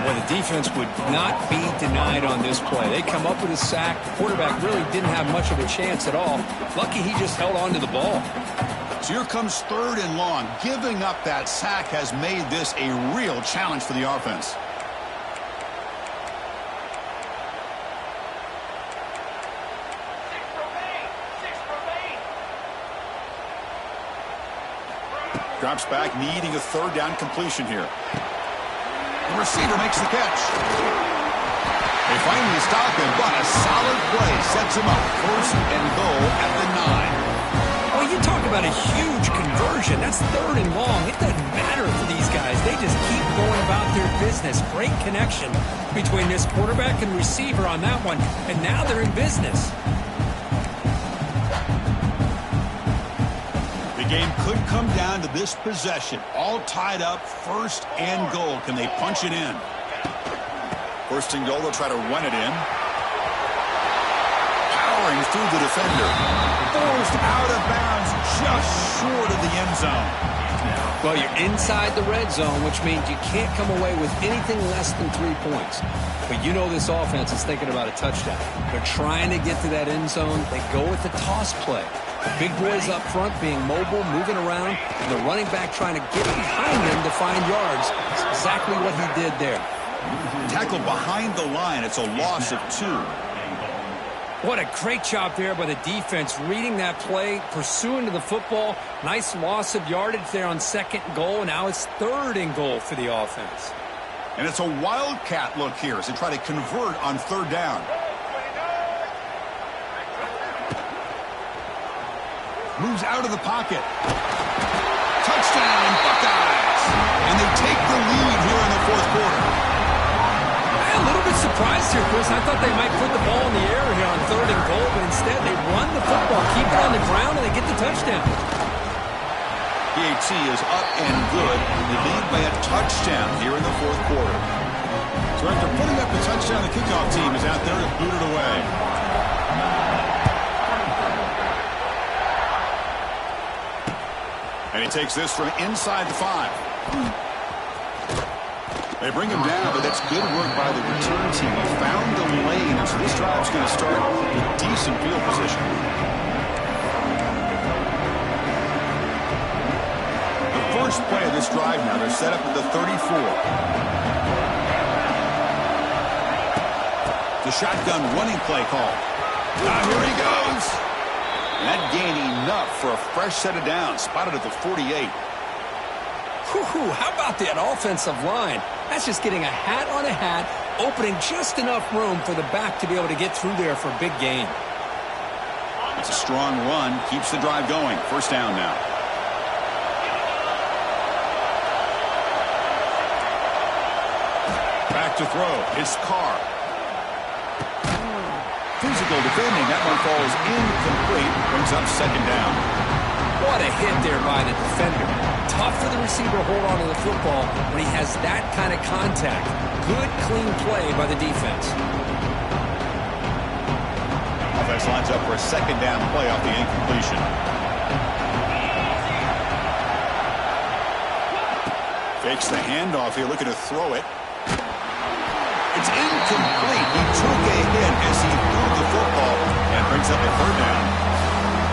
Boy, The defense would not be denied on this play. They come up with a sack. The quarterback really didn't have much of a chance at all. Lucky he just held on to the ball. So here comes 3rd and long. Giving up that sack has made this a real challenge for the offense. Drops back, needing a 3rd down completion here. The receiver makes the catch. They finally stop him, but a solid play sets him up. 1st and goal at the 9. Well, you talk about a huge conversion. That's 3rd and long. It doesn't matter for these guys. They just keep going about their business. Great connection between this quarterback and receiver on that one, and now they're in business. The game could come down to this possession. All tied up, 1st and goal. Can they punch it in? 1st and goal, they'll try to run it in. Powering through the defender. Forced out of bounds, just short of the end zone. Well, you're inside the red zone, which means you can't come away with anything less than 3 points. But you know this offense is thinking about a touchdown. They're trying to get to that end zone. They go with the toss play. The big boys up front being mobile, moving around, and the running back trying to get behind him to find yards. That's exactly what he did there. Tackle behind the line. It's a loss of 2. What a great job there by the defense, reading that play, pursuing to the football. Nice loss of yardage there on 2nd and goal, and now it's 3rd and goal for the offense. And it's a wildcat look here as they try to convert on 3rd down. Moves out of the pocket. Touchdown, Buckeyes! And they take the lead here in the 4th quarter. I'm a little bit surprised here, Chris. I thought they might put the ball in the air here on 3rd and goal, but instead they run the football, keep it on the ground, and they get the touchdown. PAT is up and good. They lead by a touchdown here in the 4th quarter. So after putting up the touchdown, the kickoff team is out there to boot it away. And he takes this from inside the 5. They bring him down, but that's good work by the return team. He found the lane, and so this drive's going to start with decent field position. The first play of this drive now, they're set up at the 34. The shotgun running play call. Now here he goes. And that gained enough for a fresh set of downs, spotted at the 48. Whew, how about that offensive line? That's just getting a hat on a hat, opening just enough room for the back to be able to get through there for a big gain. It's a strong run, keeps the drive going. 1st down now. Back to throw. It's Carr. Physical defending. That one falls incomplete. Brings up 2nd down. What a hit there by the defender. Tough for the receiver to hold on to the football when he has that kind of contact. Good, clean play by the defense. Offense lines up for a 2nd down play off the incompletion. Fakes the handoff here, looking to throw it. It's incomplete. He took a hit as he threw the football and brings up a 3rd down.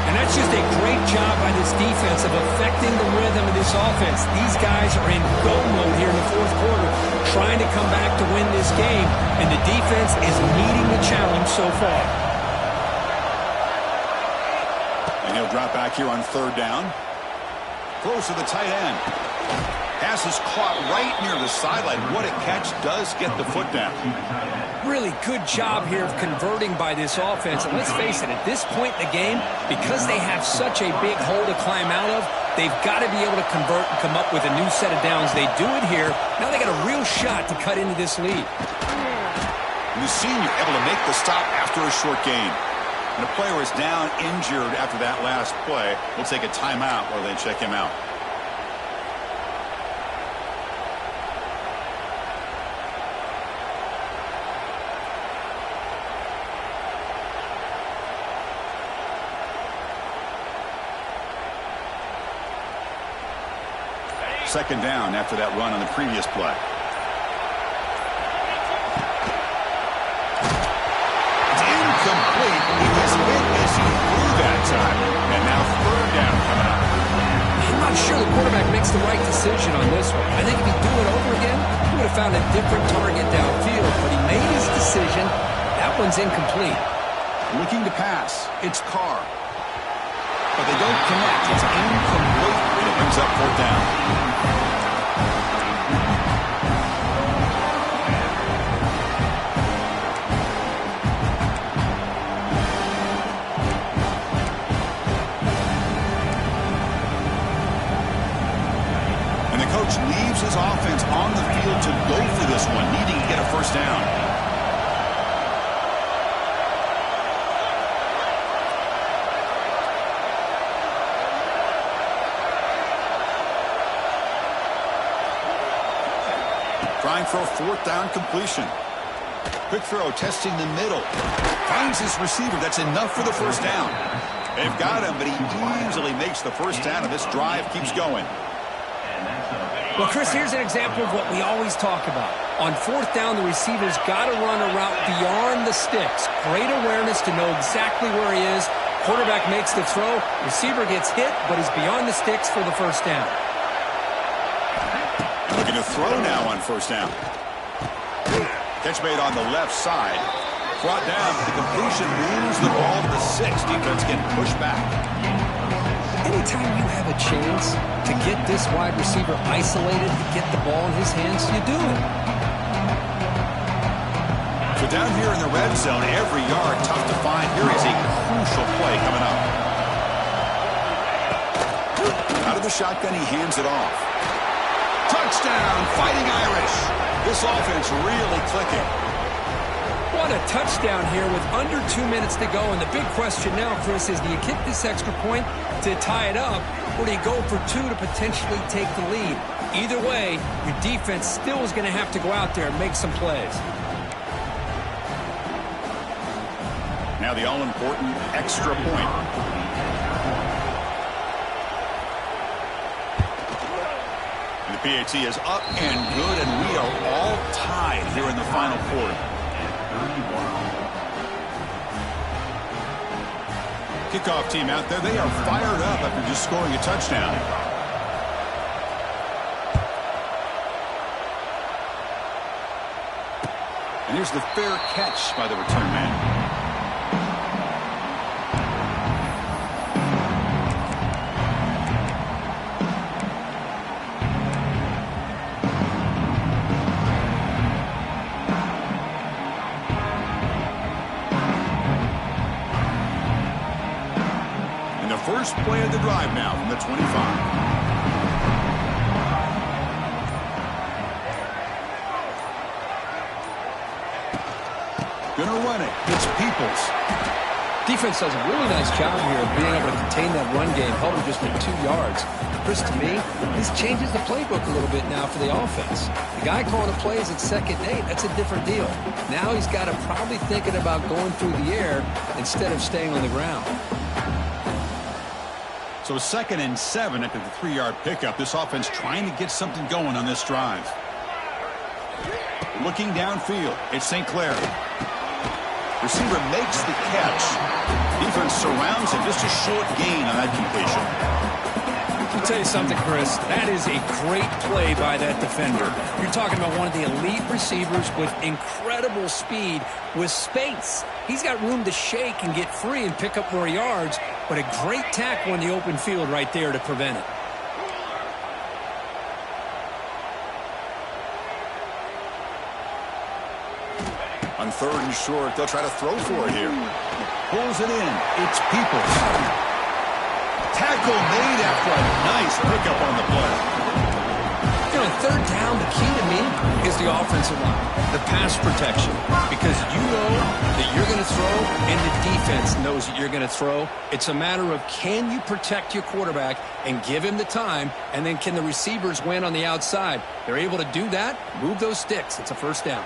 And that's just a great job by this defense of affecting the rhythm of this offense. These guys are in go mode here in the 4th quarter, trying to come back to win this game, and the defense is meeting the challenge so far. And he'll drop back here on 3rd down. Throws to the tight end. Pass is caught right near the sideline. What a catch. Does get the foot down. Really good job here of converting by this offense. And let's face it, at this point in the game, because they have such a big hole to climb out of, they've got to be able to convert and come up with a new set of downs. They do it here. Now they got a real shot to cut into this lead. And the senior able to make the stop after a short gain. And the player is down injured after that last play. We'll take a timeout while they check him out. Second down after that run on the previous play. side. And now third down coming up. I'm not sure the quarterback makes the right decision on this one. I think if he'd do it over again, he would have found a different target downfield. But he made his decision. That one's incomplete. Looking to pass. It's Carr. But they don't connect. It's incomplete. And it brings up fourth down. And the coach leaves his offense on the field to go for this one, needing to get a first down. Trying for a fourth down completion. Quick throw, testing the middle. Finds his receiver. That's enough for the first down. They've got him, but he easily makes the first down, and this drive keeps going. Well, Chris, here's an example of what we always talk about. On fourth down, the receiver's got to run a route beyond the sticks. Great awareness to know exactly where he is. Quarterback makes the throw. Receiver gets hit, but he's beyond the sticks for the first down. Looking to throw now on first down. Catch made on the left side. Brought down. The completion moves the ball to the 6. Defense getting pushed back. Anytime you have a chance to get this wide receiver isolated, to get the ball in his hands, you do it. So down here in the red zone, every yard tough to find. Here is a crucial play coming up. Out of the shotgun, he hands it off. Touchdown, Fighting Irish. This offense really clicking. What a touchdown here with under 2 minutes to go. And the big question now, Chris, is do you kick this extra point to tie it up, or do you go for 2 to potentially take the lead? Either way, your defense still is going to have to go out there and make some plays. Now the all-important extra point. The PAT is up and good, and we are all tied here in the final quarter. Kickoff team out there, they are fired up after just scoring a touchdown. And here's the fair catch by the return man. First play of the drive now from the 25. Gonna run it. It's Peoples. Defense does a really nice job here of being able to contain that run game, held him just at 2 yards. Chris, to me, this changes the playbook a little bit now for the offense. The guy calling the plays at 2nd and 8, that's a different deal. Now he's got to probably thinking about going through the air instead of staying on the ground. So 2nd and 7 after the 3-yard pickup. This offense trying to get something going on this drive. Looking downfield, it's St. Clair. Receiver makes the catch. Defense surrounds him. Just a short gain on that completion. I'll tell you something, Chris. That is a great play by that defender. You're talking about one of the elite receivers with incredible speed, with space. He's got room to shake and get free and pick up more yards, but a great tackle in the open field right there to prevent it. On 3rd and short, they'll try to throw for it here. Pulls it in. It's Peoples. Tackle made after a nice pickup on the play. You know, 3rd down, the key to me is the offensive line, the pass protection, because you know that you're going to throw and the defense knows that you're going to throw. It's a matter of can you protect your quarterback and give him the time, and then can the receivers win on the outside? They're able to do that, move those sticks. It's a first down.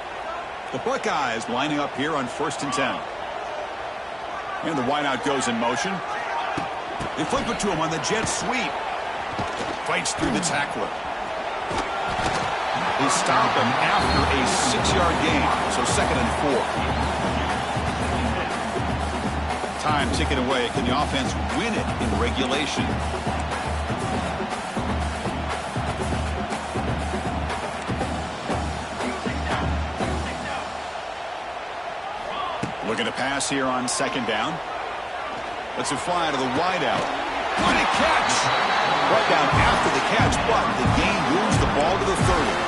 The Buckeyes lining up here on 1st and 10. And the wideout goes in motion. They flip it to him on the jet sweep. Fights through the tackler. They stop him after a 6-yard gain, so 2nd and 4. Time ticking away. Can the offense win it in regulation? Looking to pass here on second down. Let's it fly to the wideout. What a catch! Right down after the catch, but the gain moves the ball to the 30.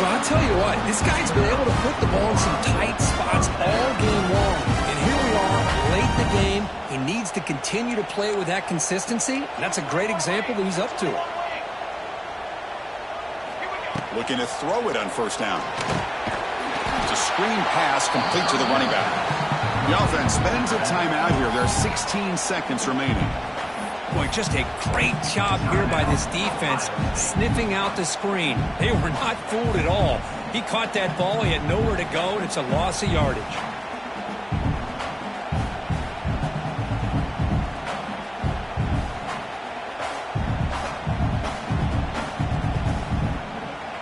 Well, I'll tell you what, this guy's been able to put the ball in some tight spots all game long. And here we are, late in the game. He needs to continue to play with that consistency. And that's a great example that he's up to it. Looking to throw it on first down. It's a screen pass complete to the running back. The offense spends a timeout here. There are 16 seconds remaining. Boy, just a great job here by this defense, sniffing out the screen. They were not fooled at all. He caught that ball. He had nowhere to go, and it's a loss of yardage.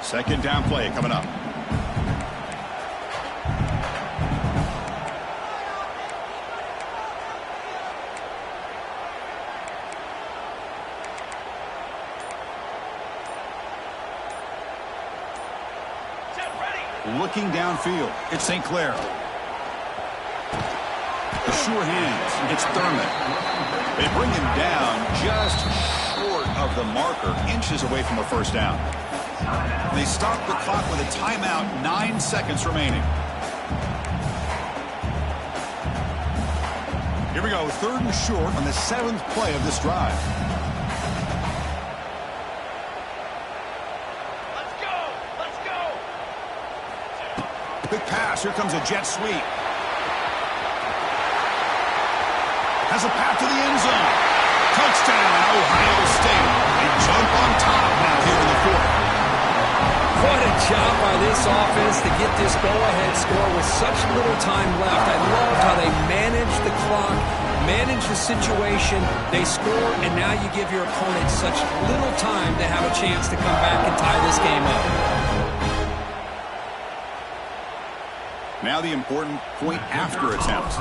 Second down play coming up. Looking downfield, it's St. Clair. The sure hands, it's Thurman. They bring him down just short of the marker, inches away from a first down. They stop the clock with a timeout, 9 seconds remaining. Here we go, third and short on the 7th play of this drive. Quick pass. Here comes a jet sweep. Has a path to the end zone. Touchdown, Ohio State. They jump on top now here in the fourth. What a job by this offense to get this go-ahead score with such little time left. I love how they manage the clock, manage the situation. They score, and now you give your opponent such little time to have a chance to come back and tie this game up. Now the important point after attempt.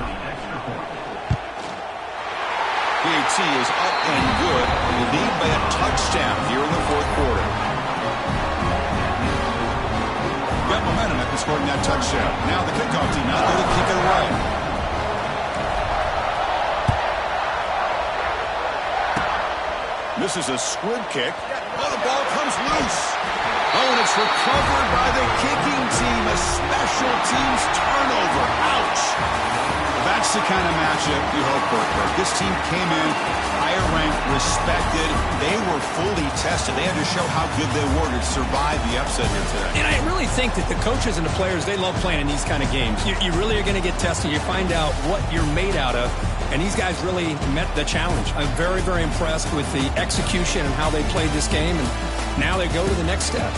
PAT is up and good. We lead by a touchdown here in the fourth quarter. Got momentum after scoring that touchdown. Now the kickoff team out there to kick it away. This is a squib kick. Oh, the ball comes loose. Oh, and it's recovered by the kicking team. A special teams turnover. Ouch. That's the kind of matchup you hope for. This team came in higher ranked, respected. They were fully tested. They had to show how good they were to survive the upset here today. And I really think that the coaches and the players, they love playing in these kind of games. You really are going to get tested. You find out what you're made out of. And these guys really met the challenge. I'm very, very impressed with the execution and how they played this game. And now they go to the next step.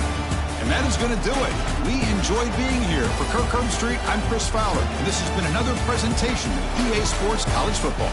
And that is going to do it. We enjoyed being here. For Kirk Herbstreit, I'm Chris Fowler. And this has been another presentation of EA Sports College Football.